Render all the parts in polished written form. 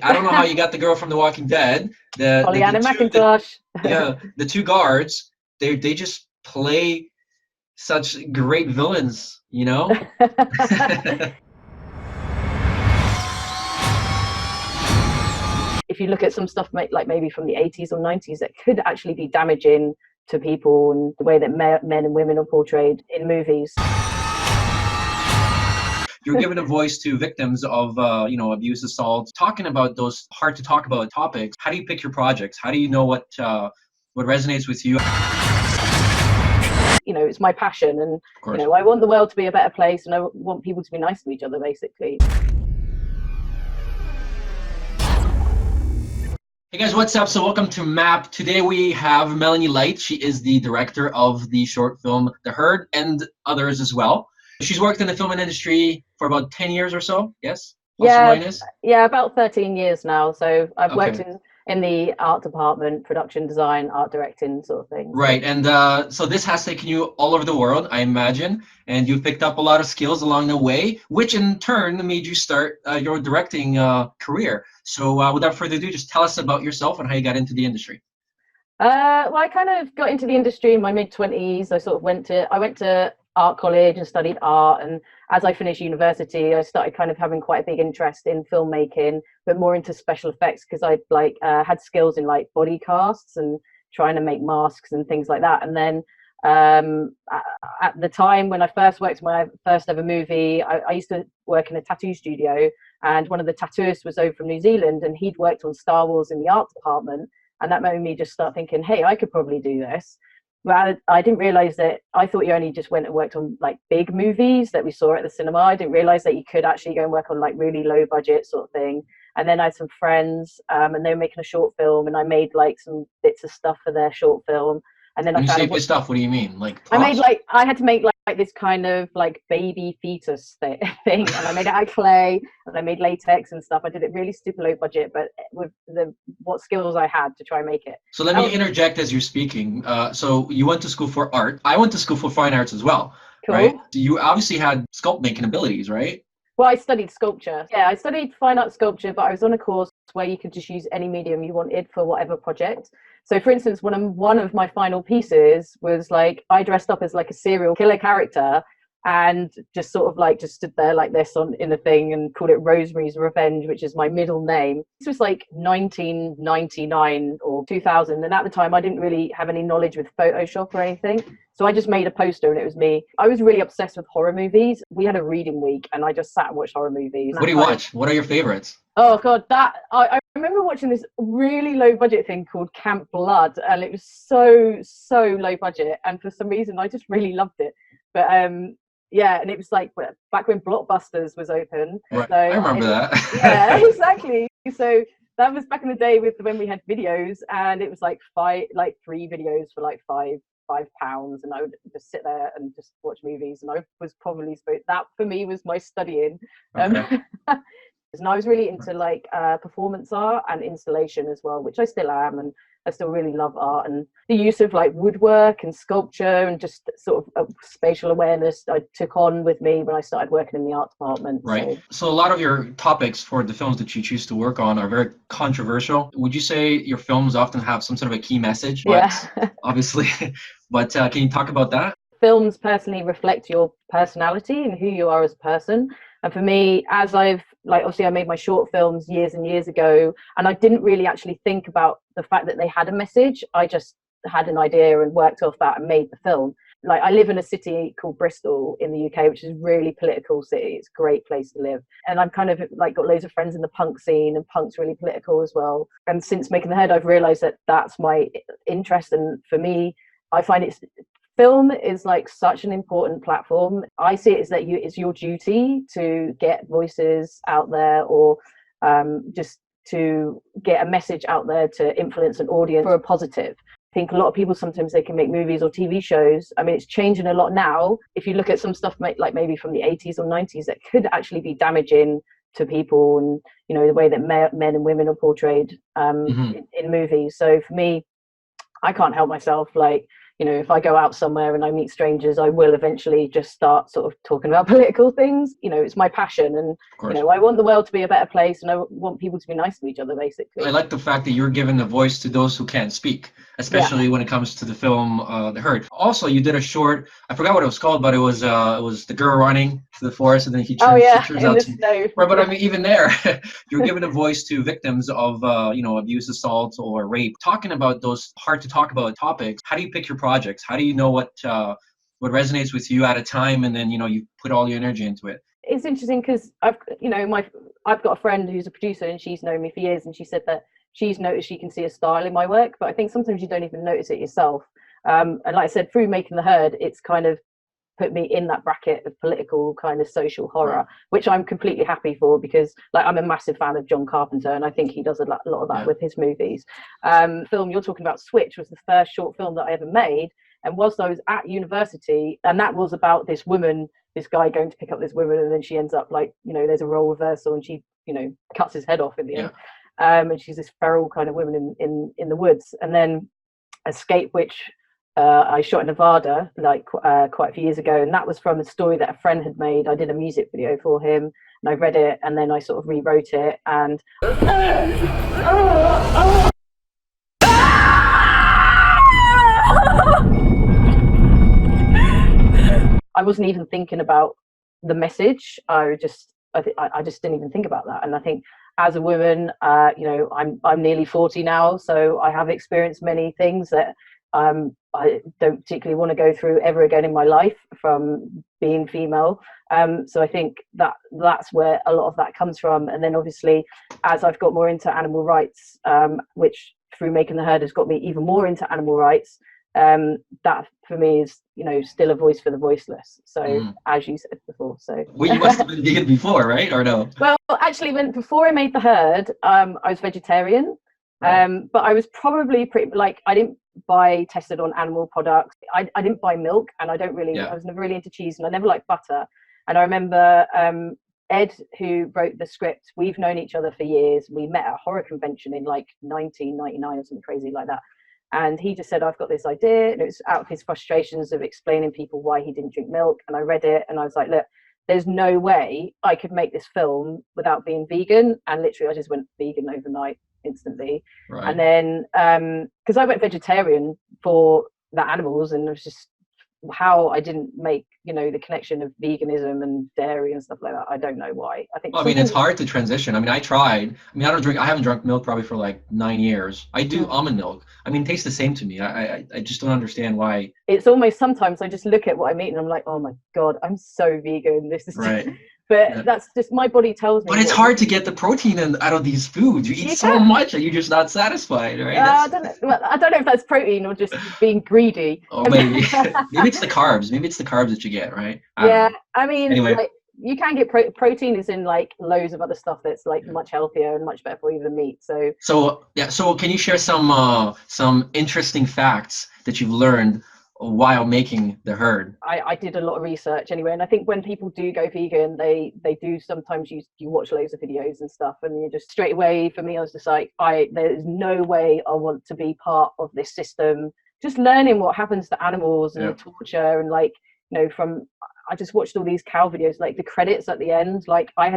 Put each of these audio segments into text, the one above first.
I don't know how you got the girl from The Walking Dead. The Pollyanna two the McIntosh. yeah the two guards. They just play such great villains. You know. If you look at some stuff like maybe from the 80s or 90s that could actually be damaging to people and the way that men and women are portrayed in movies. You're giving a voice to victims of abuse, assault, talking about those hard to talk about topics. How do you pick your projects? How do you know what resonates with you? It's my passion, and Of course. I want the world to be a better place, and I want people to be nice to each other, basically. Hey guys, what's up? So welcome to MAP. Today we have Melanie Light. She is the director of the short film The Herd and others as well. She's worked in the film industry for about 10 years or so, yes? Plus or minus? Yeah, about 13 years now. So I've worked Okay. in the art department, production design, art directing sort of thing. Right, and so this has taken you all over the world, I imagine, and you've picked up a lot of skills along the way, which in turn made you start your directing career. So without further ado, just tell us about yourself and how you got into the industry. Well, I kind of got into the industry in my mid-20s. I went to art college and studied art, and as I finished university, I started kind of having quite a big interest in filmmaking, but more into special effects because I'd had skills in like body casts and trying to make masks and things like that. And then at the time when I first worked my first ever movie, I used to work in a tattoo studio, and one of the tattooists was over from New Zealand, and he'd worked on Star Wars in the art department. And that made me just start thinking, hey, I could probably do this. But I didn't realize that. I thought you only just went and worked on like big movies that we saw at the cinema. I didn't realize that you could actually go and work on like really low budget sort of thing. And then I had some friends, and they were making a short film, and I made like some bits of stuff for their short film. And then When I you found say a good stuff, what do you mean? Like I made props? I had to make like this kind of like baby fetus thing, and I made it out of clay, and I made latex and stuff. I did it really super low budget, but with what skills I had to try and make it. So let That me was interject as you're speaking. So you went to school for art. I went to school for fine arts as well, right? cool. You obviously had sculpt making abilities, right? Well, I studied sculpture. Yeah, I studied fine art sculpture, but I was on a course where you could just use any medium you wanted for whatever project. So, for instance, one of my final pieces was like I dressed up as like a serial killer character and just sort of like just stood there like this in a thing and called it Rosemary's Revenge, which is my middle name. This was like 1999 or 2000, and at the time I didn't really have any knowledge with Photoshop or anything. So I just made a poster and it was me. I was really obsessed with horror movies. We had a reading week and I just sat and watched horror movies. What do you watch? What are your favorites? Oh god, that I remember watching this really low budget thing called Camp Blood, and it was so low budget, and for some reason I just really loved it. But yeah, and it was like back when Blockbusters was open. Right. So I remember that. yeah, exactly. So that was back in the day when we had videos, and it was like three videos for like £5, and I would just sit there and just watch movies, and I was probably supposed that for me was my studying. Okay. And I was really into like performance art and installation as well, which I still am, and I still really love art and the use of like woodwork and sculpture and just sort of spatial awareness I took on with me when I started working in the art department. Right. So a lot of your topics for the films that you choose to work on are very controversial. Would you say your films often have some sort of a key message? Yeah. Obviously. But can you talk about that? Films personally reflect your personality and who you are as a person. And for me, as I've obviously I made my short films years and years ago, and I didn't really actually think about the fact that they had a message. I just had an idea and worked off that and made the film. Like I live in a city called Bristol in the UK, which is a really political city. It's a great place to live. And I've kind of like got loads of friends in the punk scene, and punk's really political as well. And since making The Herd, I've realized that that's my interest. And for me, I find film is like such an important platform. I see it as that it's your duty to get voices out there, or just to get a message out there to influence an audience for a positive. I think a lot of people sometimes they can make movies or TV shows. I mean, it's changing a lot now. If you look at some stuff like maybe from the 80s or 90s that could actually be damaging to people, and the way that men and women are portrayed in movies. So for me, I can't help myself. Like, you know, if I go out somewhere and I meet strangers, I will eventually just start sort of talking about political things. You know, it's my passion, and you know, I want the world to be a better place, and I want people to be nice to each other, basically. I like the fact that you're giving the voice to those who can't speak, especially when it comes to the film The Herd. Also, you did a short. I forgot what it was called, but it was the girl running to the forest, and then she turns in out the to. snow. Right, but I mean, even there, you're giving a voice to victims of abuse, assault, or rape. Talking about those hard to talk about topics. How do you pick your projects? How do you know what resonates with you at a time, and then you put all your energy into it? It's interesting because I've got a friend who's a producer, and she's known me for years, and she said that she's noticed she can see a style in my work, but I think sometimes you don't even notice it yourself. And like I said, through Making the Herd, it's kind of put me in that bracket of political kind of social horror, which I'm completely happy for, because like I'm a massive fan of John Carpenter, and I think he does a lot of that with his movies. Film you're talking about, Switch, was the first short film that I ever made, and whilst I was at university, and that was about this guy going to pick up this woman, and then she ends up like, you know, there's a role reversal, and she, you know, cuts his head off in the end. And she's this feral kind of woman in the woods. And then Escape, which I shot in Nevada like quite a few years ago, and that was from a story that a friend had made. I did a music video for him, and I read it, and then I sort of rewrote it, and I wasn't even thinking about the message. I just didn't even think about that. And I think as a woman, you know, I'm nearly 40 now, so I have experienced many things that I don't particularly want to go through ever again in my life from being female. So I think that's where a lot of that comes from. And then obviously, as I've got more into animal rights, which through Making the Herd has got me even more into animal rights, that for me is, you know, still a voice for the voiceless. So as you said before, so well, you must have been vegan before, right? Or no? Well, actually, before I made the Herd, I was vegetarian. But I was probably pretty, like, I didn't buy tested on animal products. I didn't buy milk, and I was never really into cheese, and I never liked butter. And I remember Ed, who wrote the script, we've known each other for years. We met at a horror convention in like 1999 or something crazy like that. And he just said, I've got this idea. And it was out of his frustrations of explaining people why he didn't drink milk. And I read it, and I was like, look, there's no way I could make this film without being vegan. And literally I just went vegan overnight, instantly. And then because I went vegetarian for the animals, and it was just how I didn't make, you know, the connection of veganism and dairy and stuff like that. I don't know why. I think it's hard to transition. I mean, I tried. I mean, I haven't drunk milk probably for like 9 years. I do almond milk. I mean, it tastes the same to me. I just don't understand why. It's almost, sometimes I just look at what I'm eating and I'm like, oh my God, I'm so vegan. This is but that's just, my body tells me. But it's hard to get the protein out of these foods. You eat so much and you're just not satisfied, right? I don't know if that's protein or just being greedy. Oh, maybe. Maybe it's the carbs. Maybe it's the carbs that you get, right? I mean, anyway. Like, you can get protein is in like loads of other stuff that's like much healthier and much better for you than meat. So can you share some interesting facts that you've learned while making the Herd? I did a lot of research anyway, and I think when people do go vegan, they do sometimes you watch loads of videos and stuff, and you just straight away, for me, I was just like, there's no way I want to be part of this system. Just learning what happens to animals and the torture, and like, you know, I just watched all these cow videos, like the credits at the end, like I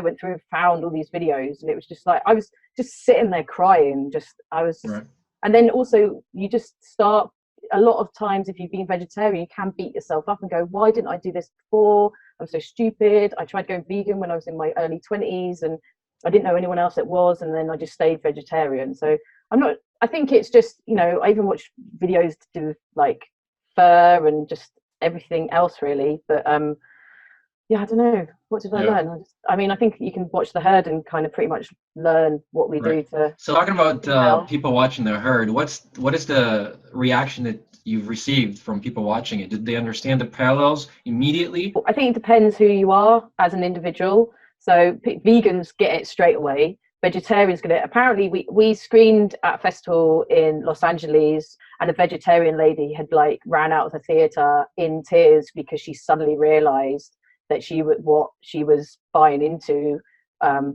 went through and found all these videos, and it was just like, I was just sitting there crying, and then also you just start, a lot of times if you've been vegetarian, you can beat yourself up and go, why didn't I do this before? I'm so stupid. I tried going vegan when I was in my early 20s, and I didn't know anyone else that was, and then I just stayed vegetarian. So I think it's just, you know, I even watch videos to do like fur and just everything else really, but I don't know, what did I learn? I mean, I think you can watch the Herd and kind of pretty much learn what we do to. So talking about people watching the Herd, what is the reaction that you've received from people watching it? Did they understand the parallels immediately? I think it depends who you are as an individual. So vegans get it straight away. Vegetarians get it. Apparently, we screened at a festival in Los Angeles, and a vegetarian lady had like ran out of the theater in tears because she suddenly realized that what she was buying into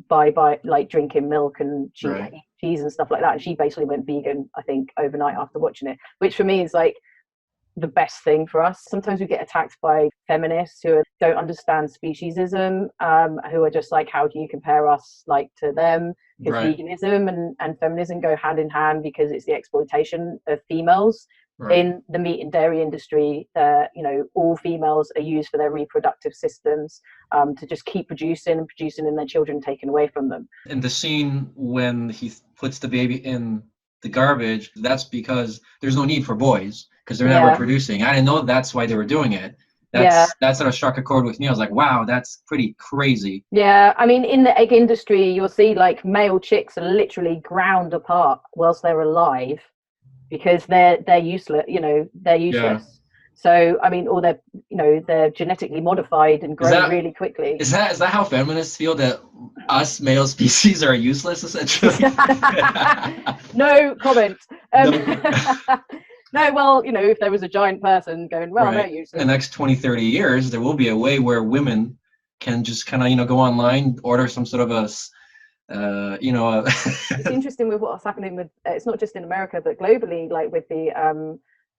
by like drinking milk and cheese and stuff like that. And she basically went vegan, I think, overnight after watching it, which for me is like, the best thing for us. Sometimes we get attacked by feminists who don't understand speciesism, who are just like, how do you compare us like to them? Because Right. veganism and feminism go hand in hand, because it's the exploitation of females. Right. In the meat and dairy industry, all females are used for their reproductive systems, to just keep producing and their children taken away from them. In the scene when he puts the baby in the garbage, that's because there's no need for boys because they're never Yeah, producing. I didn't know that's why they were doing it. yeah. That sort of struck a chord with me. I was like, wow, that's pretty crazy. Yeah, I mean, in the egg industry, you'll see like male chicks are literally ground apart whilst they're alive, because they're useless. They're Yeah. useless. So I mean, or they're genetically modified and Is grow that really quickly. is that how feminists feel, that us male species are useless essentially? No comment. No. No, well, if there was a giant person going, well, they're Right. In the useless. next 20, 30 years, there will be a way where women can just kind of, go online, order some sort of It's interesting with what's happening with, it's not just in America but globally, like with the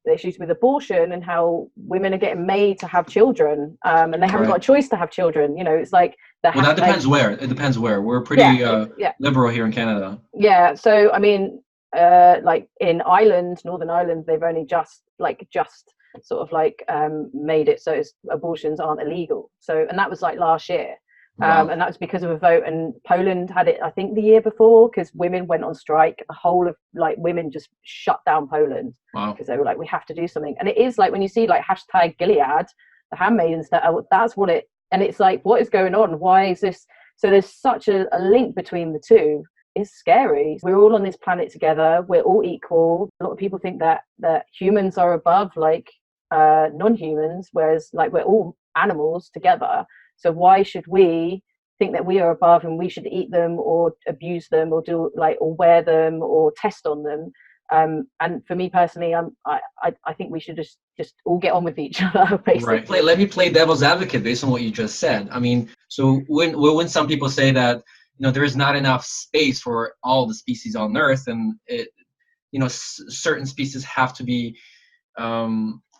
issues with abortion and how women are getting made to have children, and they haven't got right. a choice to have children. It's like they Well, have that to, like, depends where. It depends where. We're yeah, pretty yeah, liberal here in Canada. yeah. So I mean, like in Ireland, Northern Ireland, they've only just sort of like made it so abortions aren't illegal. So, and that was like last year. Wow. And that was because of a vote. And Poland had it, I think, the year before, because women went on strike. The whole of like women just shut down Poland Wow. because they were like, we have to do something. And it is like when you see like hashtag Gilead, the handmaidens, that's what it. And it's like, what is going on? Why is this? So there's such a link between the two. It's scary. We're all on this planet together. We're all equal. A lot of people think that humans are above like non-humans, whereas like we're all animals together. So why should we think that we are above and we should eat them or abuse them or do like or wear them or test on them? And for me personally, I think we should just all get on with each other, basically. Right. Let me play devil's advocate based on what you just said. I mean, so when some people say that there is not enough space for all the species on Earth, and certain species have to be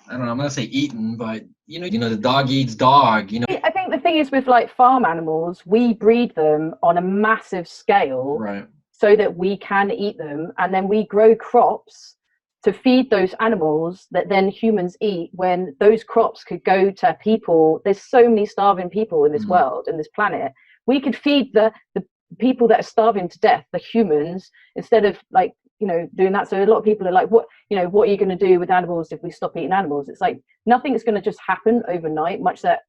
I don't know, I'm gonna say eaten, but the dog eats dog. I think the thing is with like farm animals, we breed them on a massive scale, Right. so that we can eat them, and then we grow crops to feed those animals that then humans eat, when those crops could go to people. There's so many starving people in this world, in this planet. We could feed the people that are starving to death, the humans, instead of like doing that. So a lot of people are like, what are you going to do with animals if we stop eating animals? It's like nothing's going to just happen overnight, much that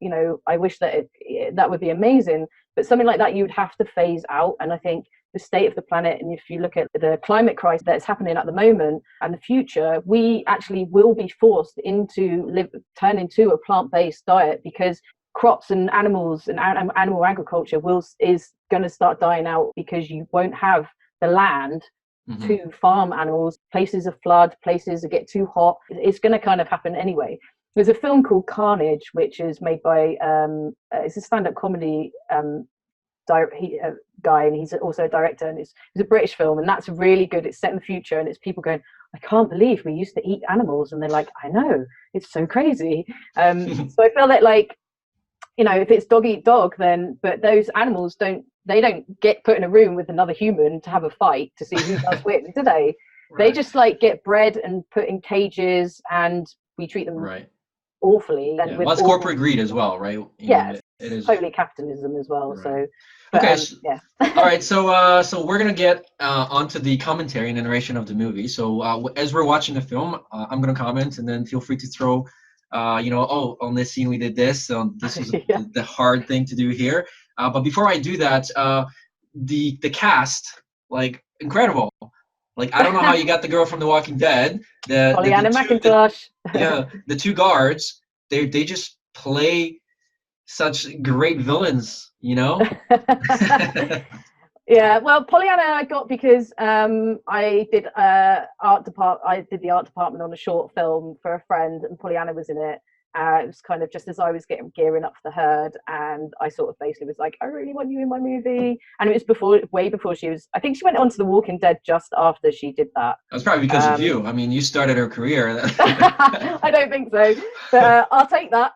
I wish that that would be amazing, but something like that you would have to phase out. And I think the state of the planet, and if you look at the climate crisis that's happening at the moment and the future, we actually will be forced into turn into a plant-based diet, because crops and animals and animal agriculture is going to start dying out, because you won't have the land to farm animals. Places are flood, places get too hot. It's going to kind of happen anyway. There's a film called Carnage, which is made by it's a stand-up comedy guy, and he's also a director, and it's a British film, and that's really good. It's set in the future, and it's people going, I can't believe we used to eat animals, and they're like, I know, it's so crazy. So I feel that like if it's dog eat dog, then but those animals don't get put in a room with another human to have a fight to see who does win, do they? Right. They just like get bred and put in cages, and we treat them awfully. And well, it's corporate greed as well, right? It is totally capitalism as well. Right. So but, okay, yeah. All right, so we're gonna get onto the commentary and the narration of the movie. So as we're watching the film, I'm gonna comment, and then feel free to throw on this scene we did this, this was the hard thing to do here. But before I do that, the cast, like, incredible. Like, I don't know how you got the girl from The Walking Dead, Pollyanna McIntosh. The two guards, they just play such great villains, Yeah, well, Pollyanna I got because I did the art department on a short film for a friend, and Pollyanna was in it. It was kind of just as I was gearing up for the herd, and I sort of basically was like, I really want you in my movie. And it was way before she was, I think she went on to The Walking Dead just after she did that. That's probably because of you. I mean, you started her career. I don't think so, but I'll take that.